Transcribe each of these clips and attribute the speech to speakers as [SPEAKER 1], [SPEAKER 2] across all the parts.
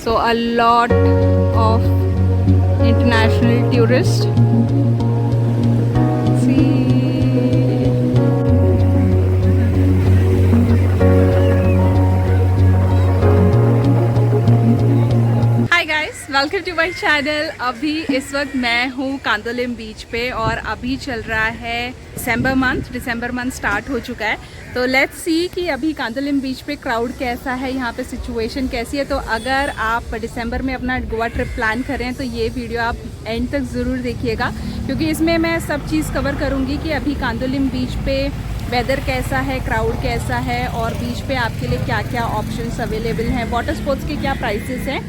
[SPEAKER 1] So a lot of international tourists. See. Welcome to my channel. अभी इस वक्त मैं हूँ कांदोलिम बीच पे और अभी चल रहा है दिसंबर मंथ स्टार्ट हो चुका है। तो लेट्स सी कि अभी कांदोलिम बीच पे क्राउड कैसा है, यहाँ पे सिचुएशन कैसी है। तो अगर आप दिसंबर में अपना गोवा ट्रिप प्लान करें तो ये वीडियो आप एंड तक ज़रूर देखिएगा, क्योंकि इसमें मैं सब चीज़ कवर करूँगी कि अभी कांदोलिम बीच पे वेदर कैसा है, क्राउड कैसा है और बीच पे आपके लिए क्या क्या ऑप्शंस अवेलेबल हैं, वाटर स्पोर्ट्स के क्या प्राइसेस हैं।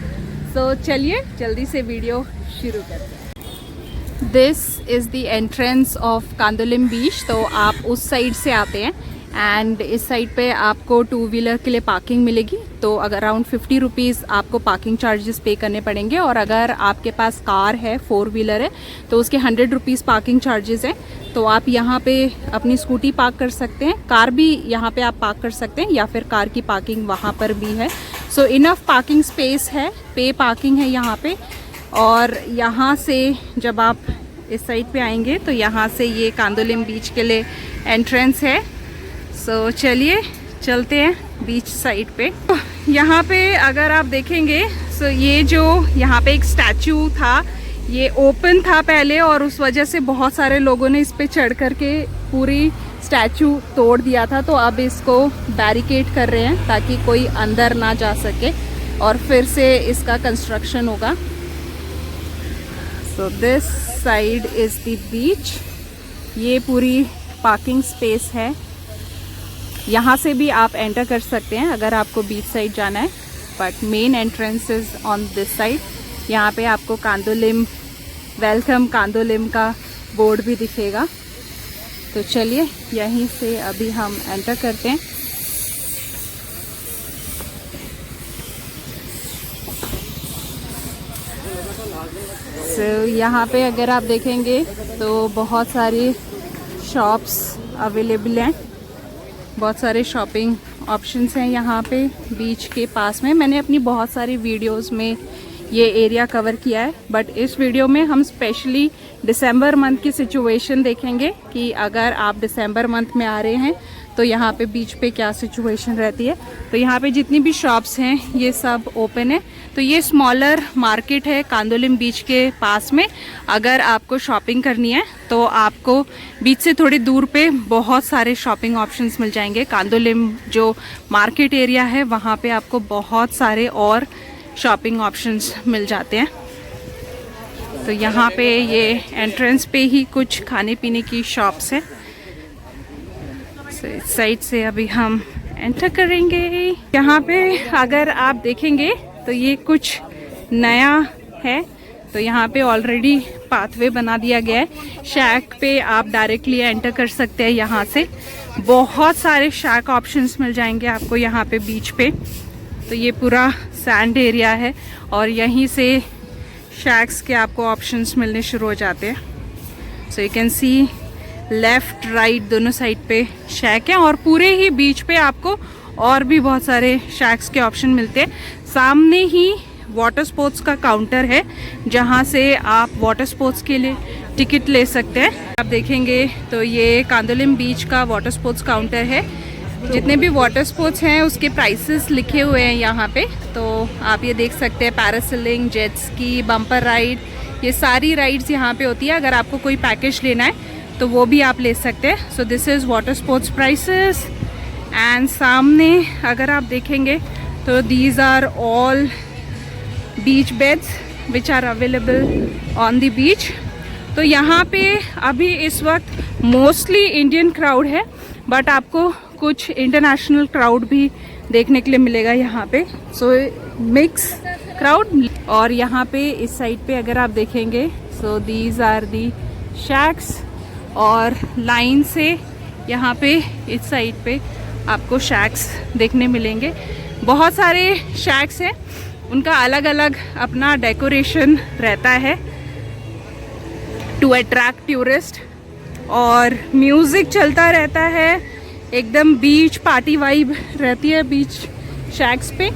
[SPEAKER 1] तो चलिए जल्दी से वीडियो शुरू करते हैं। This is the entrance of Candolim beach. तो आप उस साइड से आते हैं एंड इस साइड पे आपको 2 व्हीलर के लिए पार्किंग मिलेगी। तो अगर अराउंड 50 रुपीज़ आपको पार्किंग चार्जेस पे करने पड़ेंगे, और अगर आपके पास कार है, 4 व्हीलर है, तो उसके 100 रुपीज़ पार्किंग चार्जेस हैं। तो आप यहाँ पे अपनी स्कूटी पार्क कर सकते हैं, कार भी यहाँ पे आप पार्क कर सकते हैं, या फिर कार की पार्किंग वहाँ पर भी है। सो इनफ पार्किंग स्पेस है, पे पार्किंग है यहाँ पे। और यहाँ से जब आप इस साइड पे आएंगे तो यहाँ से ये कांदोलिम बीच के लिए एंट्रेंस है। सो चलिए चलते हैं बीच साइड पे। यहाँ पे अगर आप देखेंगे सो ये जो यहाँ पे एक स्टैचू था, ये ओपन था पहले, और उस वजह से बहुत सारे लोगों ने इस पे चढ़ करके पूरी स्टैचू तोड़ दिया था। तो अब इसको बैरिकेड कर रहे हैं ताकि कोई अंदर ना जा सके, और फिर से इसका कंस्ट्रक्शन होगा। So this side is the बीच। ये पूरी पार्किंग स्पेस है, यहाँ से भी आप एंटर कर सकते हैं अगर आपको बीच साइड जाना है, but main entrance is on this side. यहाँ पे आपको कांदोलिम, वेलकम कांदोलिम का बोर्ड भी दिखेगा। तो चलिए यहीं से अभी हम एंटर करते हैं। यहाँ पे अगर आप देखेंगे तो बहुत सारी शॉप्स अवेलेबल हैं, बहुत सारे शॉपिंग ऑप्शंस हैं यहाँ पे बीच के पास में। मैंने अपनी बहुत सारी वीडियोस में ये एरिया कवर किया है, बट इस वीडियो में हम स्पेशली दिसंबर मंथ की सिचुएशन देखेंगे कि अगर आप दिसंबर मंथ में आ रहे हैं तो यहाँ पे बीच पे क्या सिचुएशन रहती है। तो यहाँ पे जितनी भी शॉप्स हैं ये सब ओपन है। तो ये स्मॉलर मार्केट है कांदोलिम बीच के पास में। अगर आपको शॉपिंग करनी है तो आपको बीच से थोड़ी दूर पे बहुत सारे शॉपिंग ऑप्शंस मिल जाएंगे। कांदोलिम जो मार्केट एरिया है वहाँ पे आपको बहुत सारे और शॉपिंग ऑप्शंस मिल जाते हैं। तो यहाँ पे ये एंट्रेंस पे ही कुछ खाने पीने की शॉप्स है। इस साइड से अभी हम एंटर करेंगे। यहाँ पे अगर आप देखेंगे तो ये कुछ नया है। तो यहाँ पे ऑलरेडी पाथवे बना दिया गया है। शैक पे आप डायरेक्टली एंटर कर सकते हैं यहाँ से। बहुत सारे शैक ऑप्शंस मिल जाएंगे आपको यहाँ पे बीच पे। तो ये पूरा सैंड एरिया है और यहीं से शैक्स के आपको ऑप्शंस मिलने शुरू हो जाते हैं। So you can see left right दोनों साइड पे शैक है, और पूरे ही बीच पे आपको और भी बहुत सारे शैक्स के ऑप्शन मिलते हैं। सामने ही वाटर स्पोर्ट्स का काउंटर है जहां से आप वाटर स्पोर्ट्स के लिए टिकट ले सकते हैं। आप देखेंगे तो ये कांदोलिम बीच का वाटर स्पोर्ट्स काउंटर है। जितने भी वाटर स्पोर्ट्स हैं उसके प्राइसेस लिखे हुए हैं यहाँ पे। तो आप ये देख सकते हैं, parasailing, jet ski, bumper ride, ये सारी राइड्स यहाँ पे होती है। अगर आपको कोई पैकेज लेना है तो वो भी आप ले सकते हैं। So this is water sports prices. And सामने अगर आप देखेंगे तो these are all beach beds which are available on the beach. तो यहाँ पे अभी इस वक्त मोस्टली इंडियन क्राउड है, बट आपको कुछ इंटरनेशनल क्राउड भी देखने के लिए मिलेगा यहाँ पे। So mix crowd. और यहाँ पे इस साइड पे अगर आप देखेंगे so these are the shacks, और लाइन से यहाँ पे इस साइड पे आपको शैक्स देखने मिलेंगे। बहुत सारे शैक्स हैं, उनका अलग अलग अपना डेकोरेशन रहता है टू अट्रैक्ट टूरिस्ट, और म्यूज़िक चलता रहता है। एकदम बीच पार्टी वाइब रहती है बीच शैक्स पे।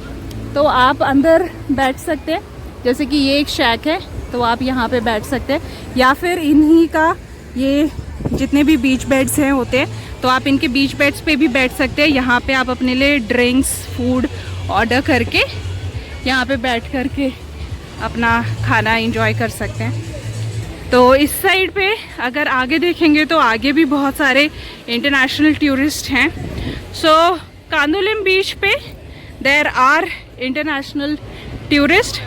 [SPEAKER 1] तो आप अंदर बैठ सकते हैं। जैसे कि ये एक शैक है, तो आप यहाँ पे बैठ सकते हैं, या फिर इन्हीं का ये जितने भी बीच बेड्स हैं होते हैं, तो आप इनके बीच बेड्स पे भी बैठ सकते हैं। यहाँ पे आप अपने लिए ड्रिंक्स फूड ऑर्डर करके यहाँ पे बैठ करके अपना खाना एंजॉय कर सकते हैं। तो इस साइड पे अगर आगे देखेंगे तो आगे भी बहुत सारे इंटरनेशनल टूरिस्ट हैं। सो कांदोलिम बीच पे देयर आर इंटरनेशनल टूरिस्ट।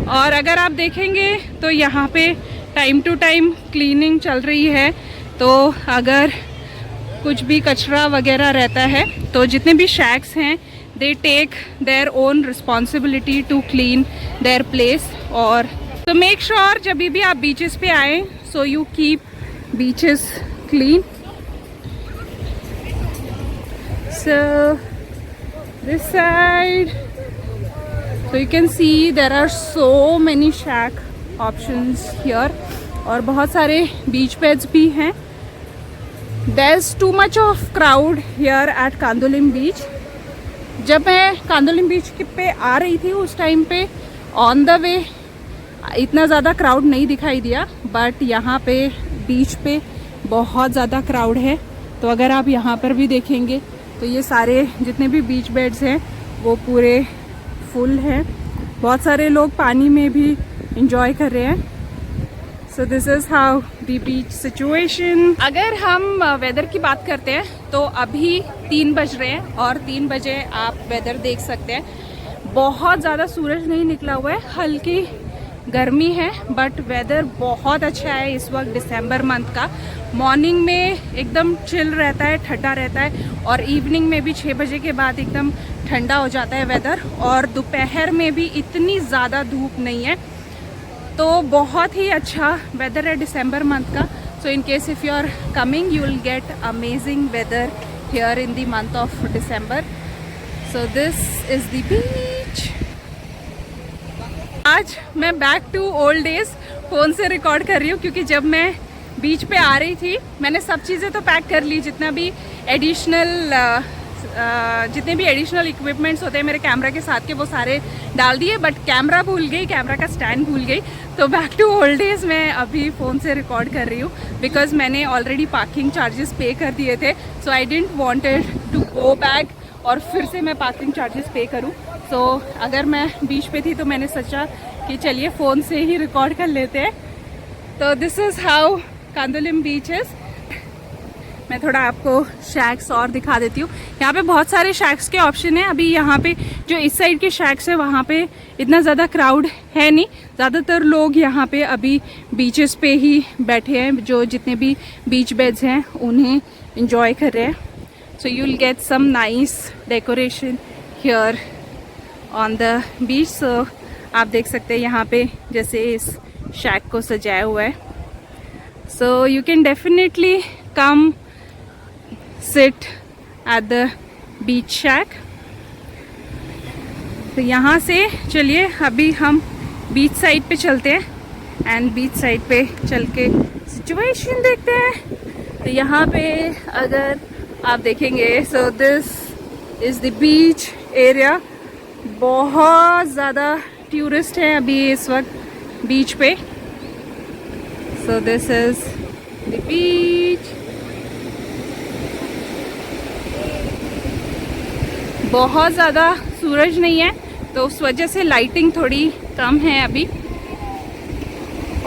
[SPEAKER 1] और अगर आप देखेंगे तो यहाँ पे टाइम टू टाइम क्लीनिंग चल रही है। तो अगर कुछ भी कचरा वगैरह रहता है तो जितने भी शैक्स हैं they take their own responsibility to clean their place. और तो मेक श्योर जब भी आप बीचेस पे आए so you keep beaches clean. So this side so you can see there are so many shack options here और बहुत सारे बीच बेड्स भी हैं। There's too much of crowd here at Candolim बीच। जब मैं कांदोलिम बीच पे आ रही थी उस टाइम पे ऑन द वे इतना ज़्यादा क्राउड नहीं दिखाई दिया, बट यहाँ पे बीच पे बहुत ज़्यादा क्राउड है। तो अगर आप यहाँ पर भी देखेंगे तो ये सारे जितने भी बीच बेड्स हैं वो पूरे फुल है। बहुत सारे लोग पानी में भी इंजॉय कर रहे हैं। So this is how the beach situation. अगर हम वेदर की बात करते हैं तो अभी 3 बज रहे हैं और 3 बजे आप वेदर देख सकते हैं। बहुत ज़्यादा सूरज नहीं निकला हुआ है, हल्की गर्मी है, बट वेदर बहुत अच्छा है इस वक्त दिसंबर मंथ का। मॉर्निंग में एकदम चिल रहता है, ठंडा रहता है, और इवनिंग में भी 6 बजे के बाद एकदम ठंडा हो जाता है वेदर। और दोपहर में भी इतनी ज़्यादा धूप नहीं है, तो बहुत ही अच्छा वेदर है दिसंबर मंथ का। So in case if you are coming you will get amazing weather here in the month of December. So this is the beach. आज मैं back to old days phone से रिकॉर्ड कर रही हूँ, क्योंकि जब मैं बीच पे आ रही थी मैंने सब चीज़ें तो पैक कर ली, जितने भी एडिशनल इक्विपमेंट्स होते हैं मेरे कैमरा के साथ के वो सारे डाल दिए, बट कैमरा भूल गई, कैमरा का स्टैंड भूल गई। तो बैक टू ओल्ड डेज मैं अभी फ़ोन से रिकॉर्ड कर रही हूँ, बिकॉज मैंने ऑलरेडी पार्किंग चार्जेस पे कर दिए थे। So I didn't wanted to go back और फिर से मैं पार्किंग चार्जेस पे करूँ। सो अगर मैं बीच पे थी तो मैंने सोचा कि चलिए फ़ोन से ही रिकॉर्ड कर लेते हैं। तो this is how Candolim beach is. मैं थोड़ा आपको शैक्स और दिखा देती हूँ। यहाँ पे बहुत सारे शैक्स के ऑप्शन हैं। अभी यहाँ पे जो इस साइड के शैक्स है वहाँ पे इतना ज़्यादा क्राउड है नहीं, ज़्यादातर लोग यहाँ पे अभी बीचेस पे ही बैठे हैं, जो जितने भी बीच बेड्स हैं उन्हें इंजॉय कर रहे हैं। So you will get some nice decoration here on the beach. So आप देख सकते हैं यहाँ पे जैसे इस शैक को सजाया हुआ है। So you can definitely come sit at the beach shack। तो यहाँ से चलिए अभी हम बीच साइड पे चलते हैं एंड बीच साइड पे चल के सिचुएशन देखते हैं। तो यहाँ पे अगर आप देखेंगे सो this is the beach area. बहुत ज़्यादा टूरिस्ट हैं अभी इस वक्त बीच पे। सो दिस इज़ द बीच। बहुत ज़्यादा सूरज नहीं है तो उस वजह से लाइटिंग थोड़ी कम है अभी।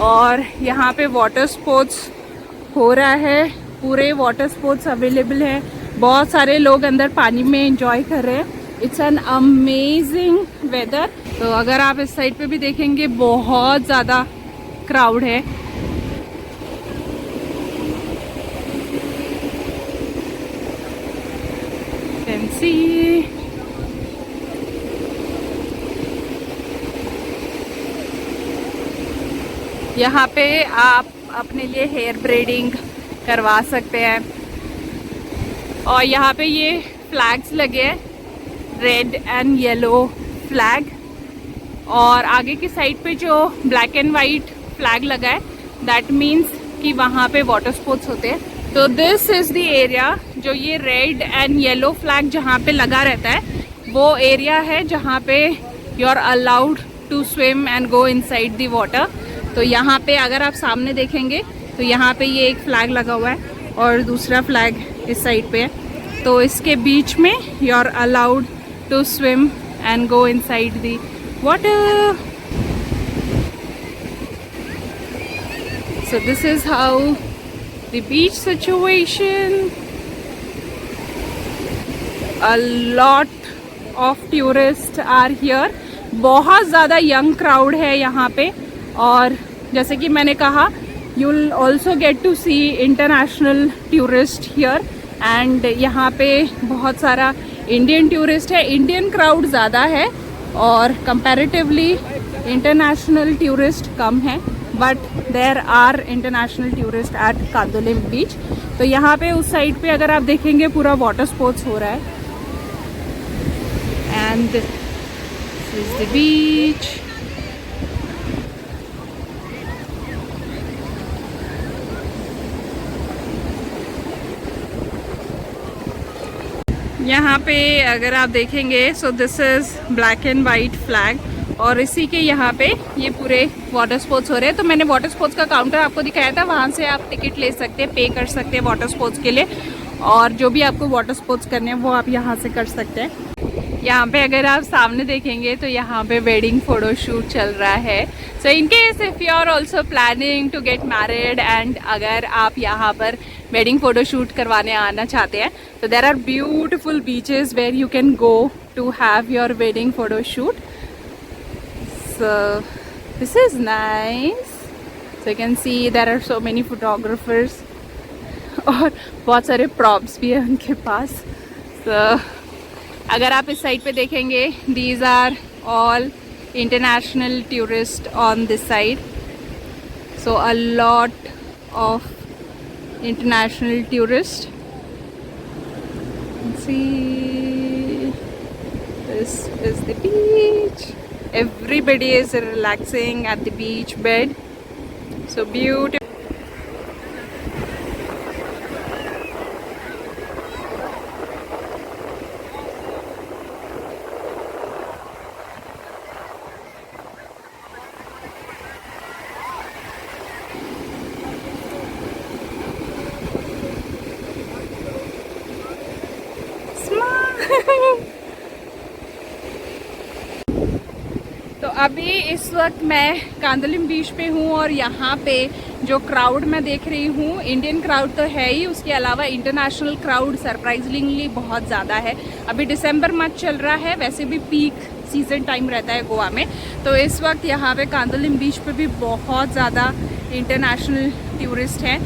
[SPEAKER 1] और यहाँ पे वाटर स्पोर्ट्स हो रहा है, पूरे वाटर स्पोर्ट्स अवेलेबल है। बहुत सारे लोग अंदर पानी में एंजॉय कर रहे हैं। It's an amazing weather. तो अगर आप इस साइड पे भी देखेंगे बहुत ज़्यादा क्राउड है। कैन सी यहाँ पे आप अपने लिए हेयर ब्रेडिंग करवा सकते हैं। और यहाँ पे ये फ्लैग्स लगे हैं, रेड एंड येलो फ्लैग। और आगे की साइड पे जो ब्लैक एंड वाइट फ्लैग लगा है दैट मीन्स कि वहाँ पे वाटर स्पोर्ट्स होते हैं। तो दिस इज़ द एरिया। जो ये रेड एंड येलो फ्लैग जहाँ पे लगा रहता है वो एरिया है जहाँ पे you are allowed to swim and go inside the water. तो यहाँ पे अगर आप सामने देखेंगे तो यहाँ पे ये एक फ्लैग लगा हुआ है और दूसरा फ्लैग इस साइड पे है। तो इसके बीच में you are allowed to swim and go inside the water. So this is how the beach situation. A lot of tourists are here. बहुत ज़्यादा यंग क्राउड है यहाँ पे और जैसे कि मैंने कहा you'll also get to see international tourist here and यहाँ पे बहुत सारा इंडियन टूरिस्ट है। इंडियन क्राउड ज़्यादा है और कंपैरेटिवली इंटरनेशनल टूरिस्ट कम है, but there are international tourist at Candolim beach. तो यहाँ पे उस साइड पे अगर आप देखेंगे पूरा वाटर स्पोर्ट्स हो रहा है and this is the beach. यहाँ पे अगर आप देखेंगे so this is black and white flag और इसी के यहाँ पे ये पूरे वाटर स्पोर्ट्स हो रहे हैं। तो मैंने वाटर स्पोर्ट्स का काउंटर आपको दिखाया था, वहाँ से आप टिकट ले सकते हैं, पे कर सकते हैं वाटर स्पोर्ट्स के लिए और जो भी आपको वाटर स्पोर्ट्स करने हैं वो आप यहाँ से कर सकते हैं। यहाँ पे अगर आप सामने देखेंगे तो यहाँ पे वेडिंग फोटोशूट चल रहा है। So in case if you are also planning to get married and अगर आप यहाँ पर वेडिंग फोटोशूट करवाने आना चाहते हैं तो there are beautiful beaches where you can go to have your wedding photoshoot. So this is nice. So you can see there are so many photographers और बहुत सारे props भी है उनके पास। So अगर आप इस साइड पे देखेंगे these are all international tourists on this side. So a lot of international tourists. Let's see, this is the beach. Everybody is relaxing at the beach bed. So beautiful. Smile. तो अभी इस वक्त मैं कांदोलिम बीच पे हूँ और यहाँ पे जो क्राउड मैं देख रही हूँ, इंडियन क्राउड तो है ही, उसके अलावा इंटरनेशनल क्राउड सरप्राइजिंगली बहुत ज़्यादा है। अभी दिसंबर मंथ चल रहा है, वैसे भी पीक सीजन टाइम रहता है गोवा में। तो इस वक्त यहाँ पे कांदोलिम बीच पे भी बहुत ज़्यादा इंटरनेशनल टूरिस्ट हैं।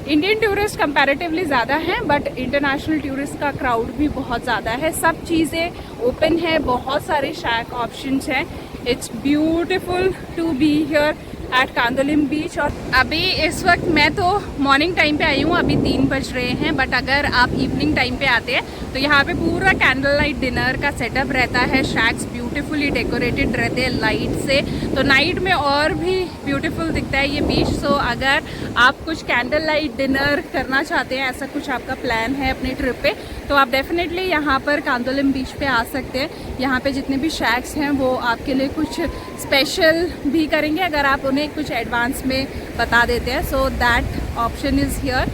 [SPEAKER 1] इंडियन टूरिस्ट कंपैरेटिवली ज़्यादा हैं बट इंटरनेशनल टूरिस्ट का क्राउड भी बहुत ज़्यादा है। सब चीज़ें ओपन है, बहुत सारे शैक ऑप्शंस हैं। It's beautiful to be here at Candolim beach. और अभी इस वक्त मैं तो मॉर्निंग टाइम पे आई हूँ, अभी 3 बज रहे हैं, बट अगर आप इवनिंग टाइम पे आते हैं तो यहाँ पे पूरा कैंडल लाइट डिनर का सेटअप रहता है। शैक्स ब्यूटीफुली डेकोरेटेड रहते हैं लाइट से, तो नाइट में और भी ब्यूटीफुल दिखता है ये बीच। सो अगर आप कुछ कैंडल लाइट डिनर करना चाहते हैं, ऐसा कुछ आपका प्लान है अपनी ट्रिप पे, तो आप डेफिनेटली यहाँ पर कांदोलिम बीच पे आ सकते हैं। यहाँ पे जितने भी शैक्स हैं वो आपके लिए कुछ स्पेशल भी करेंगे अगर आप उन्हें कुछ एडवांस में बता देते हैं। So that option is here.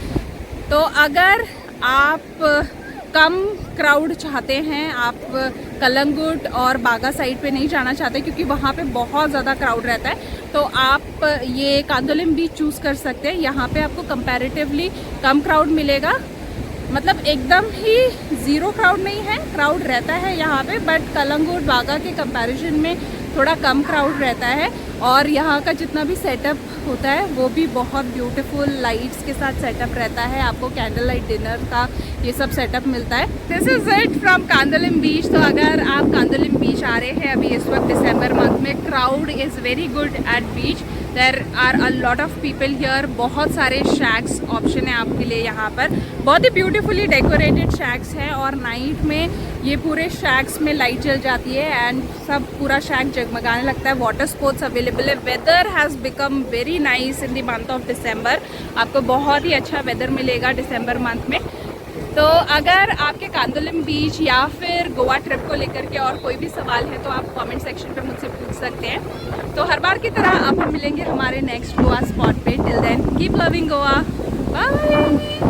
[SPEAKER 1] तो अगर आप कम क्राउड चाहते हैं, आप कलंगुट और बागा साइड पे नहीं जाना चाहते क्योंकि वहाँ पे बहुत ज़्यादा क्राउड रहता है, तो आप ये कांदोलिम बीच चूज़ कर सकते हैं। यहाँ पे आपको कंपैरेटिवली कम क्राउड मिलेगा, मतलब एकदम ही ज़ीरो क्राउड नहीं है, क्राउड रहता है यहाँ पे, बट कलंगुट बागा के कंपैरिजन में थोड़ा कम क्राउड रहता है। और यहाँ का जितना भी सेटअप होता है वो भी बहुत ब्यूटीफुल लाइट्स के साथ सेटअप रहता है। आपको कैंडल लाइट डिनर का ये सब सेटअप मिलता है। This is it from Candolim beach. तो अगर आप कांदोलिम बीच आ रहे हैं अभी इस वक्त दिसंबर मंथ में, crowd is very good at beach. There are a lot of people here. बहुत सारे शैक्स ऑप्शन है आपके लिए यहाँ पर, बहुत ही ब्यूटीफुली डेकोरेटेड शैक्स हैं और नाइट में ये पूरे शैक्स में लाइट जल जाती है एंड सब पूरा शैक जगमगाने लगता है। वाटर स्पोर्ट्स अवेलेबल है। Weather has become very nice in the month of December. आपको बहुत ही अच्छा वेदर मिलेगा दिसंबर मंथ में। तो अगर आपके कांदोलिम बीच या फिर गोवा ट्रिप को लेकर के और कोई भी सवाल है तो आप कमेंट सेक्शन पे मुझसे पूछ सकते हैं। तो हर बार की तरह अब हम मिलेंगे हमारे नेक्स्ट गोवा स्पॉट पे। Till then keep loving Goa, bye.